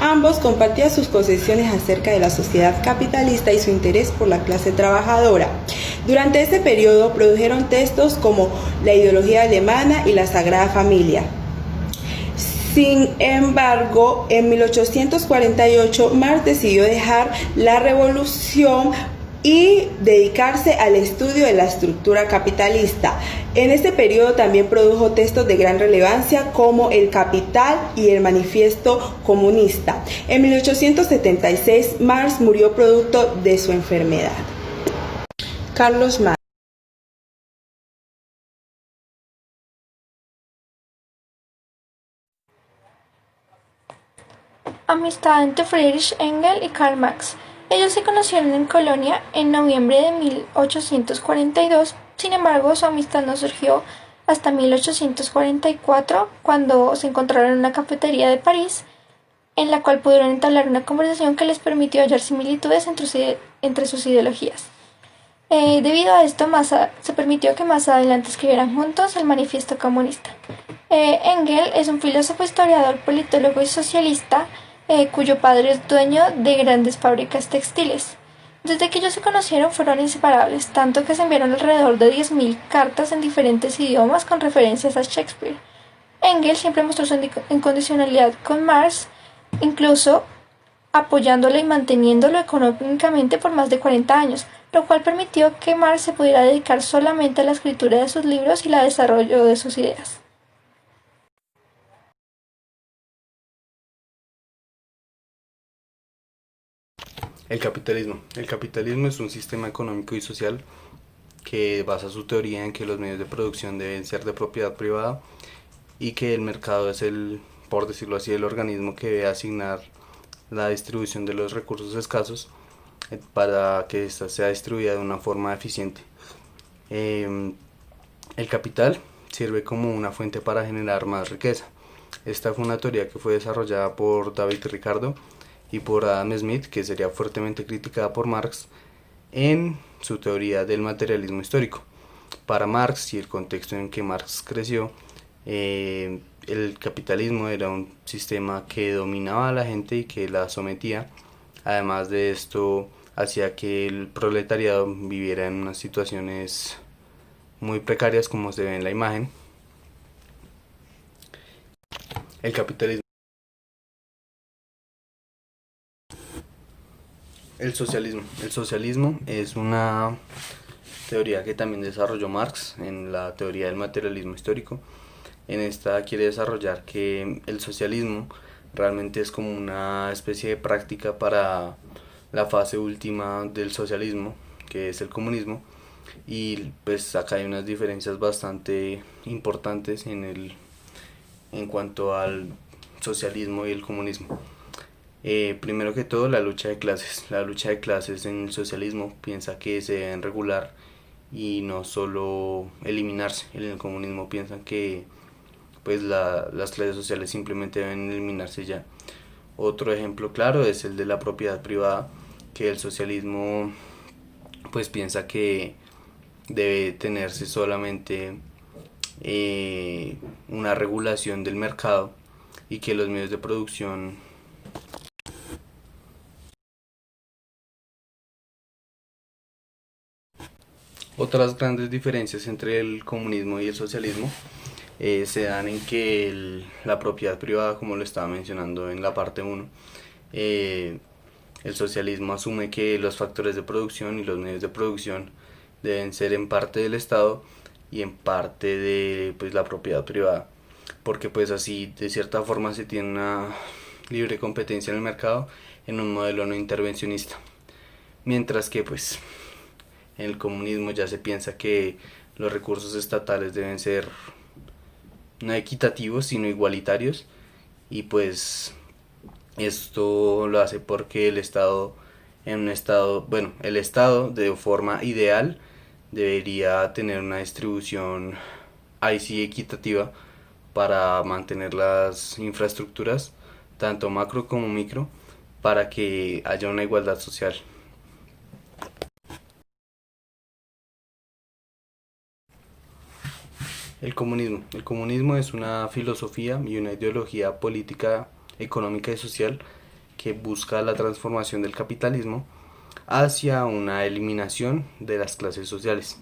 Ambos compartían sus concepciones acerca de la sociedad capitalista y su interés por la clase trabajadora. Durante este periodo produjeron textos como La ideología alemana y La Sagrada Familia. Sin embargo, en 1848 Marx decidió dejar la revolución y dedicarse al estudio de la estructura capitalista. En este periodo también produjo textos de gran relevancia como El Capital y el Manifiesto Comunista. En 1876 Marx murió producto de su enfermedad. Carlos Marx. Amistad entre Friedrich Engels y Karl Marx. Ellos se conocieron en Colonia en noviembre de 1842, sin embargo su amistad no surgió hasta 1844, cuando se encontraron en una cafetería de París, en la cual pudieron entablar una conversación que les permitió hallar similitudes entre sus ideologías. Debido a esto, se permitió que más adelante escribieran juntos el Manifiesto Comunista. Engels es un filósofo, historiador, politólogo y socialista, cuyo padre es dueño de grandes fábricas textiles. Desde que ellos se conocieron fueron inseparables, tanto que se enviaron alrededor de 10.000 cartas en diferentes idiomas con referencias a Shakespeare. Engels siempre mostró su incondicionalidad con Marx, incluso apoyándolo y manteniéndolo económicamente por más de 40 años, lo cual permitió que Marx se pudiera dedicar solamente a la escritura de sus libros y al desarrollo de sus ideas. El capitalismo. El capitalismo es un sistema económico y social que basa su teoría en que los medios de producción deben ser de propiedad privada y que el mercado es por decirlo así, el organismo que debe asignar la distribución de los recursos escasos para que ésta sea distribuida de una forma eficiente. El capital sirve como una fuente para generar más riqueza. Esta fue una teoría que fue desarrollada por David Ricardo y por Adam Smith, que sería fuertemente criticada por Marx en su teoría del materialismo histórico. Para Marx y el contexto en que Marx creció, el capitalismo era un sistema que dominaba a la gente y que la sometía. Además de esto, hacía que el proletariado viviera en unas situaciones muy precarias, como se ve en la imagen. El capitalismo. El socialismo. El socialismo es una teoría que también desarrolló Marx en la teoría del materialismo histórico. En esta quiere desarrollar que el socialismo realmente es como una especie de práctica para la fase última del socialismo, que es el comunismo, y pues acá hay unas diferencias bastante importantes en cuanto al socialismo y el comunismo. Primero que todo, la lucha de clases. La lucha de clases en el socialismo piensa que se deben regular y no solo eliminarse. En el comunismo piensan que pues las clases sociales simplemente deben eliminarse ya. Otro ejemplo claro es el de la propiedad privada, que el socialismo pues piensa que debe tenerse solamente una regulación del mercado y que los medios de producción Otras grandes diferencias entre el comunismo y el socialismo se dan en que la propiedad privada, como lo estaba mencionando en la parte 1, el socialismo asume que los factores de producción y los medios de producción deben ser en parte del Estado y en parte de pues, la propiedad privada, porque pues así de cierta forma se tiene una libre competencia en el mercado en un modelo no intervencionista. Mientras que pues en el comunismo ya se piensa que los recursos estatales deben ser no equitativos sino igualitarios, y pues esto lo hace porque el Estado el Estado de forma ideal debería tener una distribución ahí sí equitativa para mantener las infraestructuras tanto macro como micro para que haya una igualdad social. El comunismo. El comunismo es una filosofía y una ideología política, económica y social que busca la transformación del capitalismo hacia una eliminación de las clases sociales.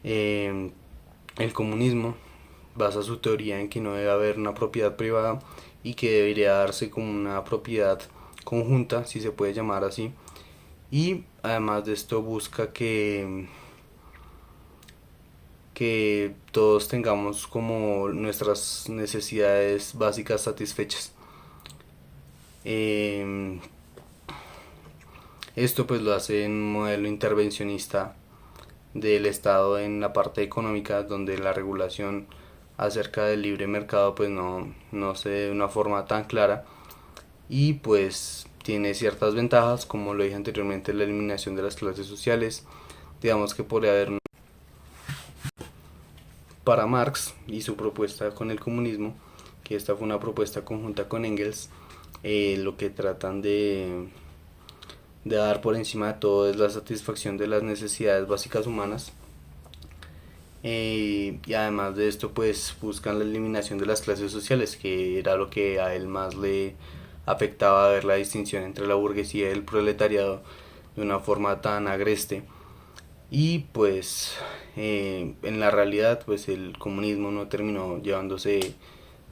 El comunismo basa su teoría en que no debe haber una propiedad privada y que debería darse como una propiedad conjunta, si se puede llamar así, y además de esto busca que todos tengamos como nuestras necesidades básicas satisfechas. Esto pues lo hace en un modelo intervencionista del Estado en la parte económica, donde la regulación acerca del libre mercado pues no se ve de una forma tan clara, y pues tiene ciertas ventajas, como lo dije anteriormente, la eliminación de las clases sociales. Digamos que podría haber para Marx y su propuesta con el comunismo, que esta fue una propuesta conjunta con Engels, lo que tratan de dar por encima de todo es la satisfacción de las necesidades básicas humanas, y además de esto pues buscan la eliminación de las clases sociales, que era lo que a él más le afectaba, ver la distinción entre la burguesía y el proletariado de una forma tan agreste. Y pues en la realidad pues el comunismo no terminó llevándose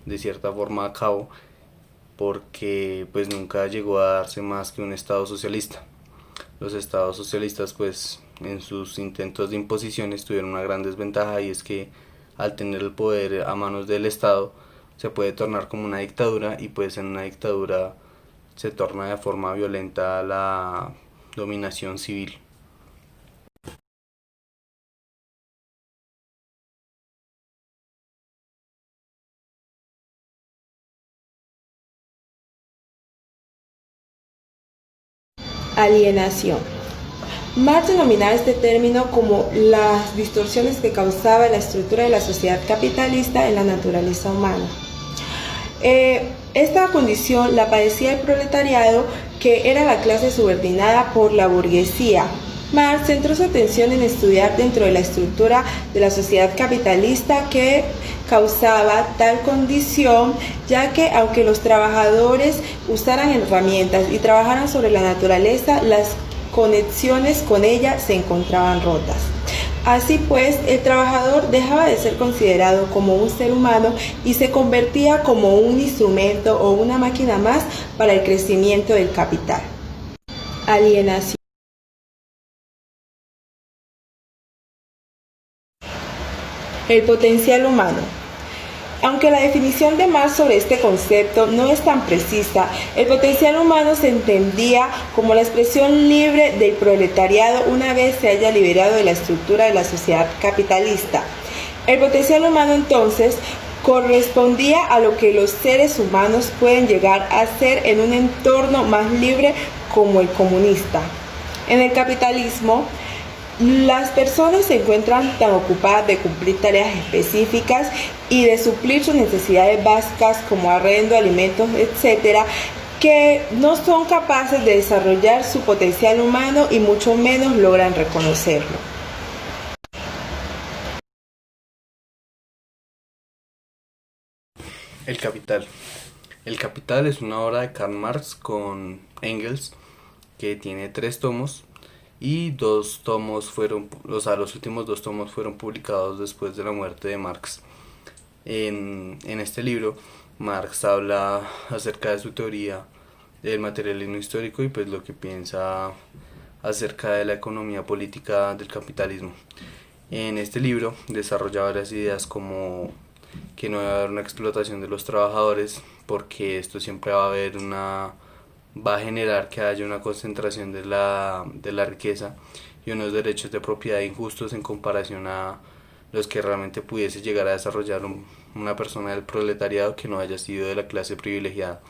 de cierta forma a cabo, porque pues nunca llegó a darse más que un estado socialista. Los estados socialistas pues en sus intentos de imposiciones tuvieron una gran desventaja, y es que al tener el poder a manos del Estado se puede tornar como una dictadura, y pues en una dictadura se torna de forma violenta la dominación civil. Alienación. Marx denominaba este término como las distorsiones que causaba la estructura de la sociedad capitalista en la naturaleza humana. Esta condición la padecía el proletariado, que era la clase subordinada por la burguesía. Marx centró su atención en estudiar dentro de la estructura de la sociedad capitalista que causaba tal condición, ya que aunque los trabajadores usaran herramientas y trabajaran sobre la naturaleza, las conexiones con ella se encontraban rotas. Así pues, el trabajador dejaba de ser considerado como un ser humano y se convertía como un instrumento o una máquina más para el crecimiento del capital. Alienación. El potencial humano. Aunque la definición de Marx sobre este concepto no es tan precisa, el potencial humano se entendía como la expresión libre del proletariado una vez se haya liberado de la estructura de la sociedad capitalista. El potencial humano entonces correspondía a lo que los seres humanos pueden llegar a ser en un entorno más libre como el comunista. En el capitalismo, las personas se encuentran tan ocupadas de cumplir tareas específicas y de suplir sus necesidades básicas como arrendo, alimentos, etc., que no son capaces de desarrollar su potencial humano y mucho menos logran reconocerlo. El Capital. El Capital es una obra de Karl Marx con Engels que tiene 3 tomos, y 2 tomos fueron, los últimos 2 tomos fueron publicados después de la muerte de Marx. En este libro, Marx habla acerca de su teoría del materialismo histórico y pues lo que piensa acerca de la economía política del capitalismo. En este libro desarrolla varias ideas como que no debe haber una explotación de los trabajadores, porque esto siempre va a generar que haya una concentración de la riqueza y unos derechos de propiedad injustos en comparación a los que realmente pudiese llegar a desarrollar una persona del proletariado que no haya sido de la clase privilegiada.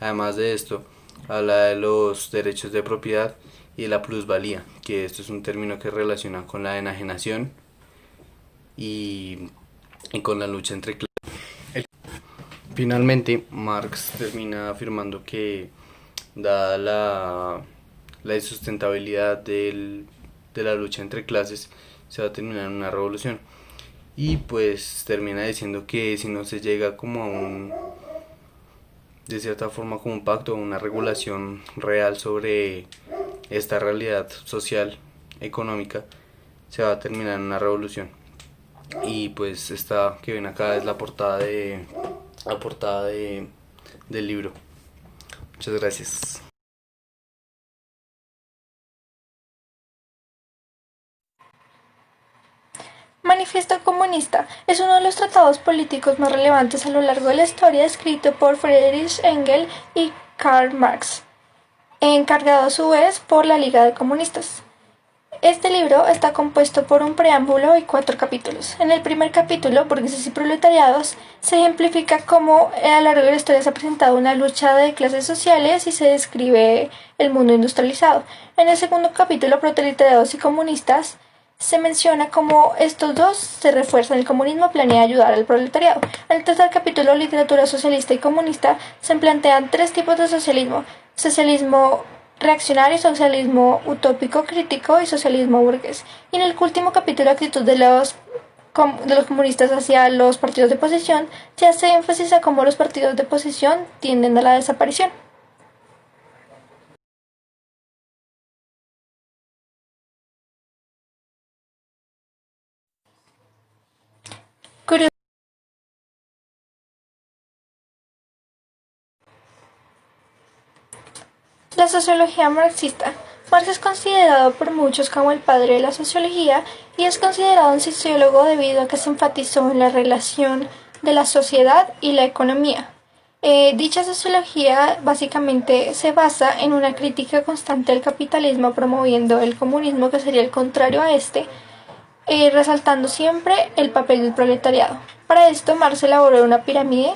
Además de esto, habla de los derechos de propiedad y de la plusvalía, que esto es un término que relaciona con la enajenación y con la lucha entre clases. Finalmente, Marx termina afirmando que dada la insustentabilidad de la lucha entre clases, se va a terminar en una revolución, y pues termina diciendo que si no se llega como de cierta forma como un pacto, una regulación real sobre esta realidad social, económica, se va a terminar en una revolución. Y pues esta que ven acá es la portada del libro. Muchas gracias. Manifiesto Comunista es uno de los tratados políticos más relevantes a lo largo de la historia, escrito por Friedrich Engels y Karl Marx, encargado a su vez por la Liga de Comunistas. Este libro está compuesto por un preámbulo y 4 capítulos. En el primer capítulo, Burgueses y Proletariados, se ejemplifica cómo a lo largo de la historia se ha presentado una lucha de clases sociales y se describe el mundo industrializado. En el segundo capítulo, Proletariados y Comunistas, se menciona cómo estos dos se refuerzan. El comunismo planea ayudar al proletariado. En el tercer capítulo, Literatura socialista y comunista, se plantean 3 tipos de socialismo: socialismo reaccionario, socialismo utópico crítico y socialismo burgués. Y en el último capítulo, actitud de los comunistas hacia los partidos de oposición, se hace énfasis a cómo los partidos de oposición tienden a la desaparición. La sociología marxista. Marx es considerado por muchos como el padre de la sociología y es considerado un sociólogo debido a que se enfatizó en la relación de la sociedad y la economía. Dicha sociología básicamente se basa en una crítica constante al capitalismo, promoviendo el comunismo, que sería el contrario a este, resaltando siempre el papel del proletariado. Para esto, Marx elaboró una pirámide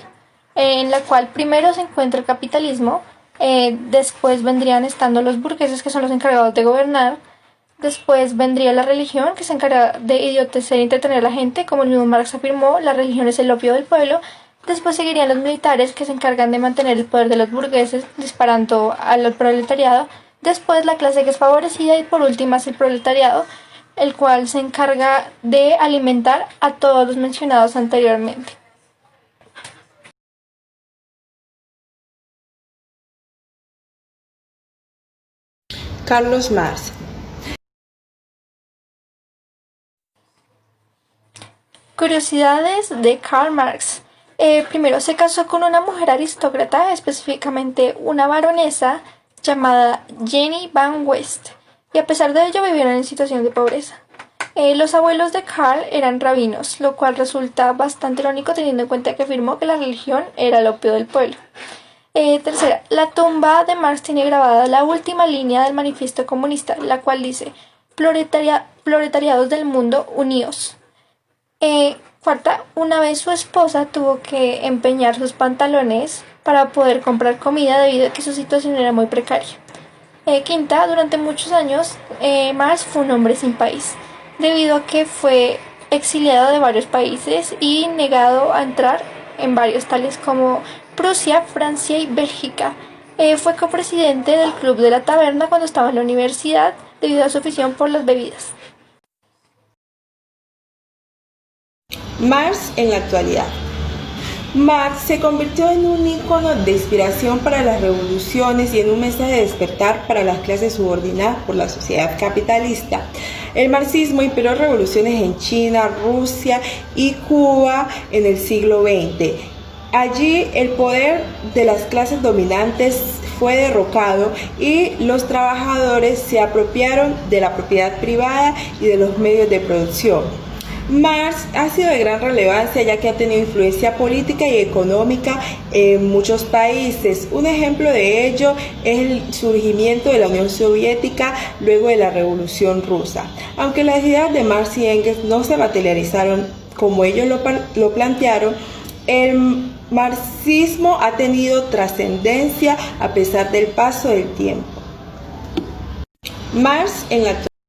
en la cual primero se encuentra el capitalismo, después vendrían estando los burgueses, que son los encargados de gobernar. Después vendría la religión, que se encarga de idiotecer y entretener a la gente. Como el mismo Marx afirmó, la religión es el opio del pueblo. Después seguirían los militares, que se encargan de mantener el poder de los burgueses, disparando al proletariado. Después la clase que es favorecida, y por último el proletariado, el cual se encarga de alimentar a todos los mencionados anteriormente. Carlos Marx. Curiosidades de Karl Marx. Primero, se casó con una mujer aristócrata, específicamente una baronesa llamada Jenny Van West, y a pesar de ello vivieron en situación de pobreza. Los abuelos de Karl eran rabinos, lo cual resulta bastante irónico teniendo en cuenta que afirmó que la religión era el opio del pueblo. Tercera, la tumba de Marx tiene grabada la última línea del manifiesto comunista, la cual dice: proletariados del mundo, unidos. Cuarta, una vez su esposa tuvo que empeñar sus pantalones para poder comprar comida debido a que su situación era muy precaria. Quinta, durante muchos años Marx fue un hombre sin país, debido a que fue exiliado de varios países y negado a entrar en varios, tales como Prusia, Francia y Bélgica. Fue copresidente del Club de la Taberna cuando estaba en la universidad debido a su afición por las bebidas. Marx en la actualidad. Marx se convirtió en un ícono de inspiración para las revoluciones y en un mensaje de despertar para las clases subordinadas por la sociedad capitalista. El marxismo inspiró revoluciones en China, Rusia y Cuba en el siglo XX. Allí el poder de las clases dominantes fue derrocado y los trabajadores se apropiaron de la propiedad privada y de los medios de producción. Marx ha sido de gran relevancia ya que ha tenido influencia política y económica en muchos países. Un ejemplo de ello es el surgimiento de la Unión Soviética luego de la Revolución Rusa. Aunque las ideas de Marx y Engels no se materializaron como ellos lo plantearon, el marxismo ha tenido trascendencia a pesar del paso del tiempo. Marx en la actualidad.